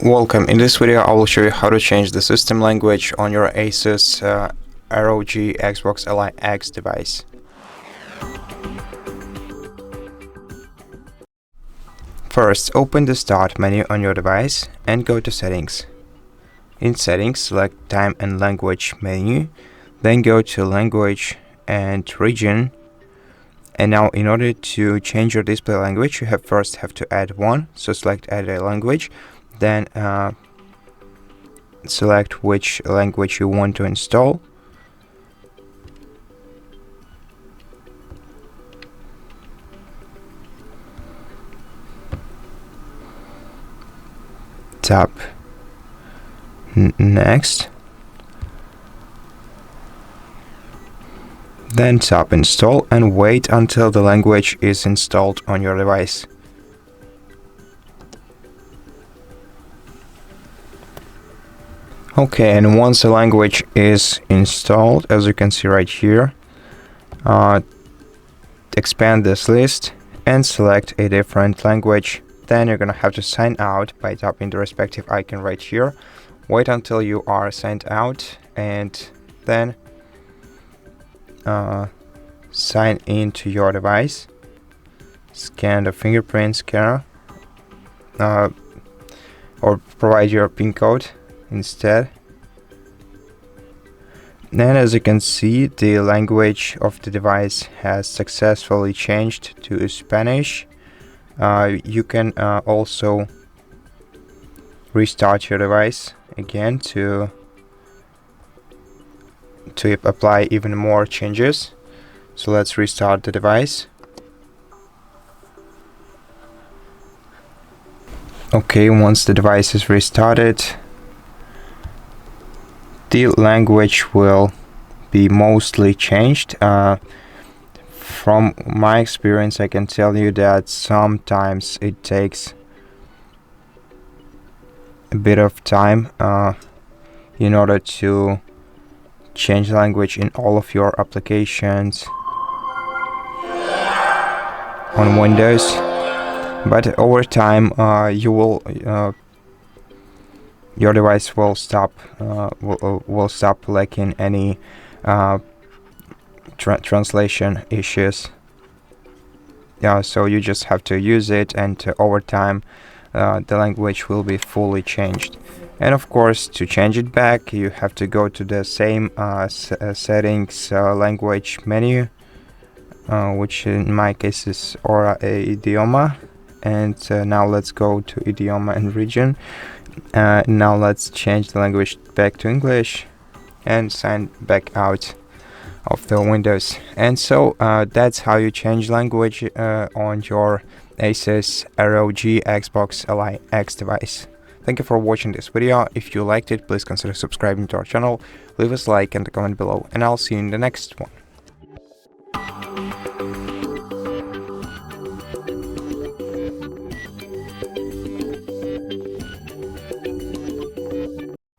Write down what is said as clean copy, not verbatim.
Welcome. In this video I will show you how to change the system language on your ASUS ROG Xbox Ally X device. First, open the Start menu on your device and go to Settings. In Settings, select Time and Language menu, then go to Language and Region. And now in order to change your display language, you first have to add one. So select Add a Language, then select which language you want to install. Tap Next. Then tap Install and wait until the language is installed on your device. Okay, and once the language is installed, as you can see right here, expand this list and select a different language. Then you're gonna have to sign out by tapping the respective icon right here. Wait until you are signed out and then sign into your device. Scan the fingerprint scanner or provide your PIN code instead. Then, as you can see, the language of the device has successfully changed to Spanish. You can also restart your device again to apply even more changes. So let's restart the device. Okay, once the device is restarted, the language will be mostly changed. From my experience, I can tell you that sometimes it takes a bit of time in order to change language in all of your applications on Windows, but over time your device will stop lacking any translation issues. So you just have to use it, and over time the language will be fully changed. And of course, to change it back, you have to go to the same settings language menu, which in my case is Aura e Idioma. And now let's go to Idioma and Region. Now let's change the language back to English and sign back out of the Windows. And so that's how you change language on your ASUS ROG Xbox Ally X device. Thank you for watching this video. If you liked it, please consider subscribing to our channel, leave us a like and a comment below, and I'll see you in the next one.